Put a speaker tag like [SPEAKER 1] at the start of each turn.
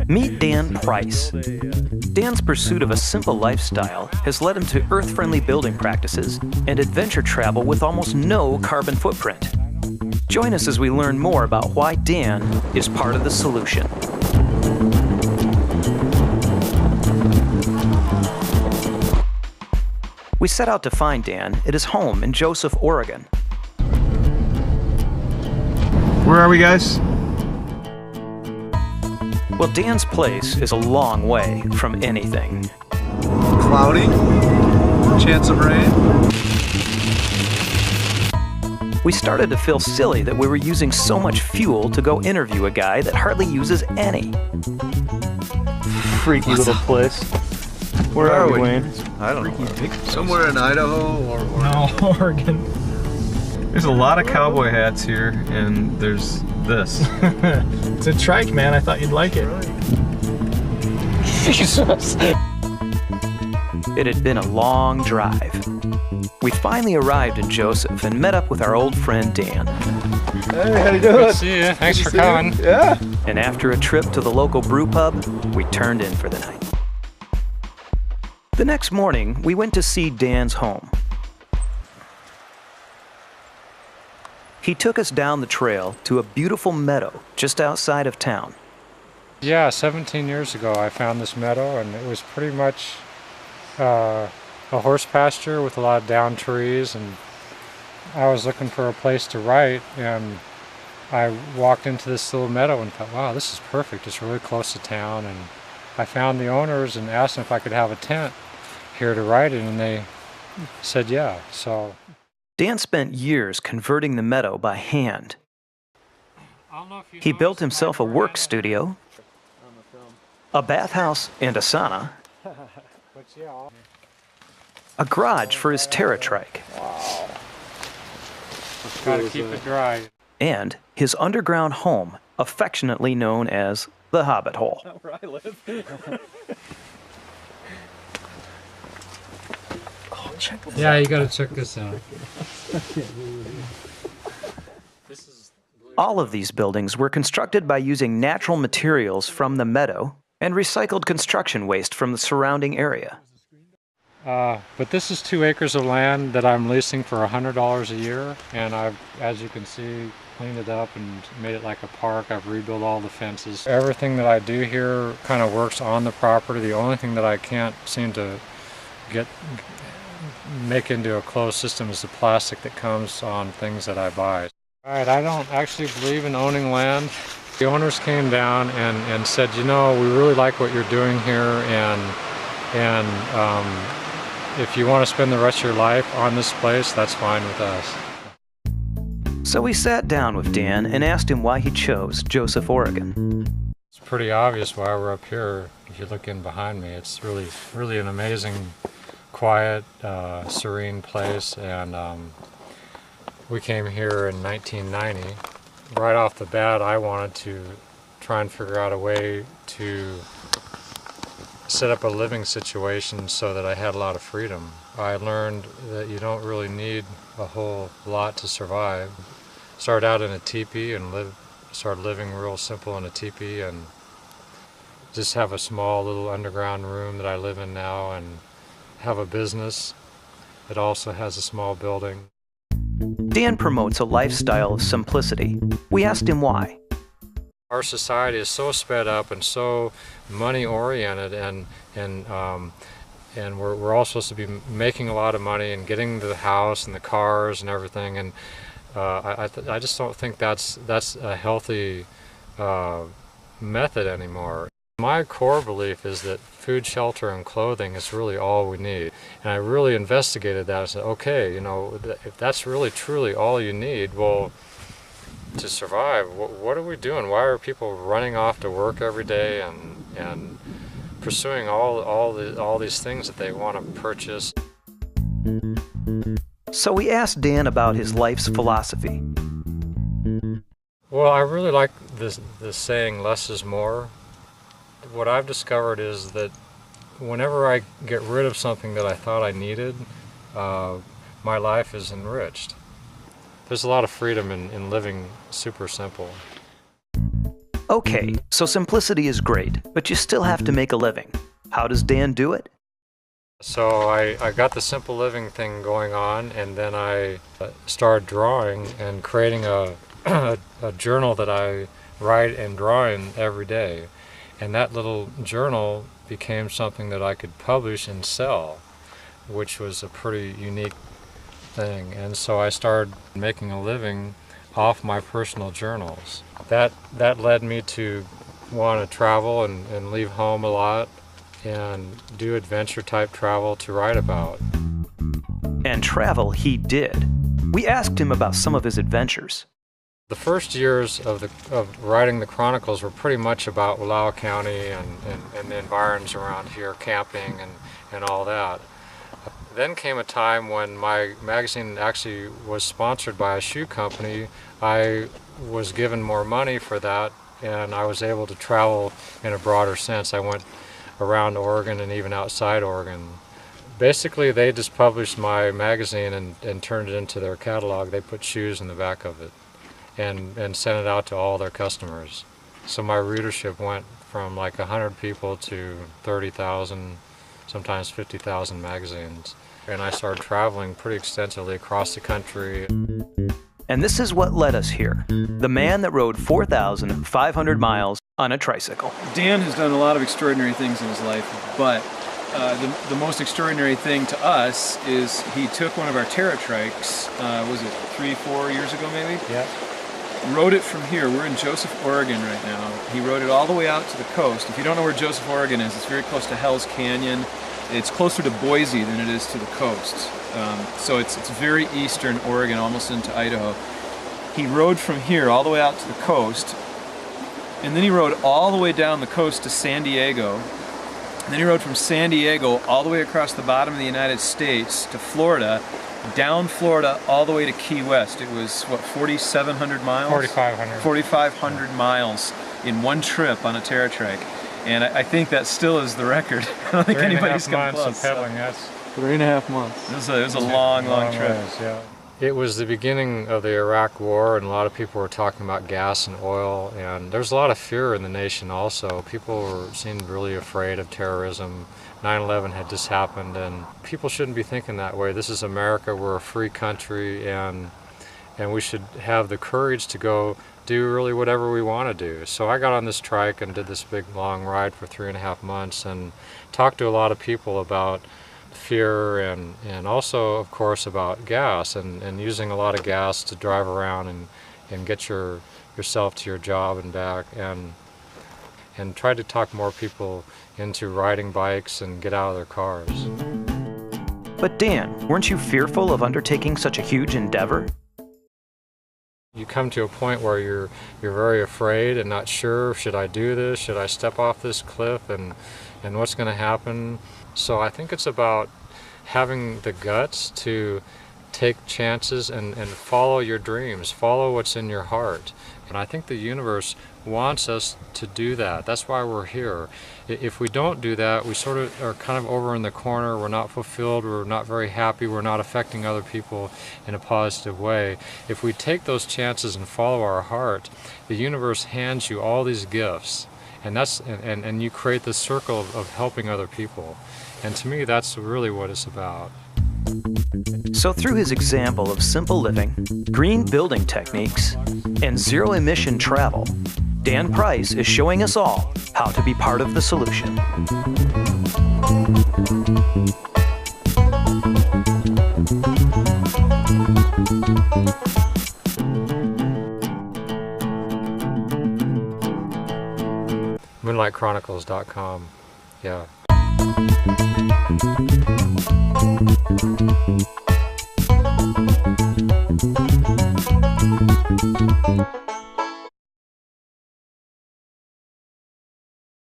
[SPEAKER 1] Meet Dan Price. Dan's pursuit of a simple lifestyle has led him to earth-friendly building practices and adventure travel with almost no carbon footprint. Join us as we learn more about why Dan is part of the solution. We set out to find Dan at his home in Joseph, Oregon.
[SPEAKER 2] Where are we, guys?
[SPEAKER 1] Well, Dan's place is a long way from anything.
[SPEAKER 3] Cloudy, chance of rain.
[SPEAKER 1] We started to feel silly that we were using so much fuel to go interview a guy that hardly uses any.
[SPEAKER 2] Freaky little place. Where are we, Wayne?
[SPEAKER 3] I don't know. Somewhere in Idaho or
[SPEAKER 2] no, Oregon. There's a lot of cowboy hats here, and there's this.
[SPEAKER 4] It's a trike, man. I thought you'd like it.
[SPEAKER 1] Jesus. It had been a long drive. We finally arrived in Joseph and met up with our old friend Dan.
[SPEAKER 4] Hey, how you doing?
[SPEAKER 5] Good to see you. Thanks for coming.
[SPEAKER 4] Yeah.
[SPEAKER 1] And after a trip to the local brew pub, we turned in for the night. The next morning, we went to see Dan's home. He took us down the trail to a beautiful meadow just outside of town.
[SPEAKER 5] Yeah, 17 years ago I found this meadow, and it was pretty much a horse pasture with a lot of downed trees, and I was looking for a place to write, and I walked into this little meadow and thought, wow, this is perfect. It's really close to town, and I found the owners and asked them if I could have a tent here to write in, and they said yeah. So
[SPEAKER 1] Dan spent years converting the meadow by hand. He built himself a work studio, a bathhouse and a sauna, a garage for his TerraTrike,
[SPEAKER 5] Gotta keep it dry.
[SPEAKER 1] and his underground home, affectionately known as the Hobbit Hole.
[SPEAKER 4] Where I live.
[SPEAKER 5] Yeah, you gotta check this out.
[SPEAKER 1] All of these buildings were constructed by using natural materials from the meadow and recycled construction waste from the surrounding area.
[SPEAKER 5] But this is 2 acres of land that I'm leasing for $100 a year, and I've, as you can see, cleaned it up and made it like a park. I've rebuilt all the fences. Everything that I do here kind of works on the property. The only thing that I can't seem to make into a closed system is the plastic that comes on things that I buy. Alright, I don't actually believe in owning land. The owners came down and said, you know, we really like what you're doing here, and if you want to spend the rest of your life on this place, that's fine with us.
[SPEAKER 1] So we sat down with Dan and asked him why he chose Joseph, Oregon.
[SPEAKER 5] It's pretty obvious why we're up here. If you look in behind me, it's really an amazing, quiet, serene place, and we came here in 1990. Right off the bat, I wanted to try and figure out a way to set up a living situation so that I had a lot of freedom. I learned that you don't really need a whole lot to survive. Started out in a teepee and started living real simple in a teepee, and just have a small little underground room that I live in now, and have a business that also has a small building.
[SPEAKER 1] Dan promotes a lifestyle of simplicity. We asked him why.
[SPEAKER 5] Our society is so sped up and so money-oriented, and we're all supposed to be making a lot of money and getting the house and the cars and everything, and I just don't think that's a healthy method anymore. My core belief is that food, shelter, and clothing is really all we need. And I really investigated that and said, okay, you know, if that's really truly all you need, well, to survive, what are we doing? Why are people running off to work every day and pursuing all these things that they want to purchase?
[SPEAKER 1] So we asked Dan about his life's philosophy.
[SPEAKER 5] Well, I really like this saying, less is more. What I've discovered is that whenever I get rid of something that I thought I needed, my life is enriched. There's a lot of freedom in living super simple.
[SPEAKER 1] Okay, so simplicity is great, but you still have to make a living. How does Dan do it?
[SPEAKER 5] So I got the simple living thing going on, and then I started drawing and creating a journal that I write and draw in every day. And that little journal became something that I could publish and sell, which was a pretty unique thing. And so I started making a living off my personal journals. That led me to want to travel and leave home a lot and do adventure type travel to write about.
[SPEAKER 1] And travel he did. We asked him about some of his adventures.
[SPEAKER 5] The first years of writing the chronicles were pretty much about Wallowa County and the environs around here, camping and all that. Then came a time when my magazine actually was sponsored by a shoe company. I was given more money for that, and I was able to travel in a broader sense. I went around Oregon and even outside Oregon. Basically, they just published my magazine and turned it into their catalog. They put shoes in the back of it and sent it out to all their customers. So my readership went from like 100 people to 30,000, sometimes 50,000 magazines. And I started traveling pretty extensively across the country.
[SPEAKER 1] And this is what led us here. The man that rode 4,500 miles on a tricycle.
[SPEAKER 4] Dan has done a lot of extraordinary things in his life, but the most extraordinary thing to us is he took one of our TerraTrikes, was it 3-4 years ago maybe?
[SPEAKER 5] Yeah.
[SPEAKER 4] Rode it from here. We're in Joseph, Oregon right now. He rode it all the way out to the coast. If you don't know where Joseph, Oregon is, it's very close to Hell's Canyon. It's closer to Boise than it is to the coast. So it's very eastern Oregon, almost into Idaho. He rode from here all the way out to the coast, and then he rode all the way down the coast to San Diego. And then he rode from San Diego all the way across the bottom of the United States to Florida, down Florida all the way to Key West. It was, what, 4,700 miles?
[SPEAKER 5] 4,500.
[SPEAKER 4] 4,500 miles in one trip on a TerraTrike. And I think that still is the record. I don't think anybody's come close.
[SPEAKER 3] 3.5 months.
[SPEAKER 4] It was a long trip.
[SPEAKER 5] Yeah. It was the beginning of the Iraq War, and a lot of people were talking about gas and oil, and there's a lot of fear in the nation also. People seemed really afraid of terrorism. 9/11 had just happened, and people shouldn't be thinking that way. This is America. We're a free country, and we should have the courage to go do really whatever we want to do. So I got on this trike and did this big long ride for 3.5 months and talked to a lot of people about fear and also, of course, about gas and using a lot of gas to drive around and get yourself to your job and back, and try to talk more people into riding bikes and get out of their cars.
[SPEAKER 1] But Dan, weren't you fearful of undertaking such a huge endeavor?
[SPEAKER 5] You come to a point where you're very afraid and not sure, should I do this? Should I step off this cliff and what's going to happen? So I think it's about having the guts to take chances and follow your dreams, follow what's in your heart. And I think the universe wants us to do that. That's why we're here. If we don't do that, we sort of are kind of over in the corner. We're not fulfilled. We're not very happy. We're not affecting other people in a positive way. If we take those chances and follow our heart, the universe hands you all these gifts, and you create this circle of helping other people. And to me, that's really what it's about.
[SPEAKER 1] So through his example of simple living, green building techniques, and zero-emission travel, Dan Price is showing us all how to be part of the solution.
[SPEAKER 5] MoonlightChronicles.com. Yeah.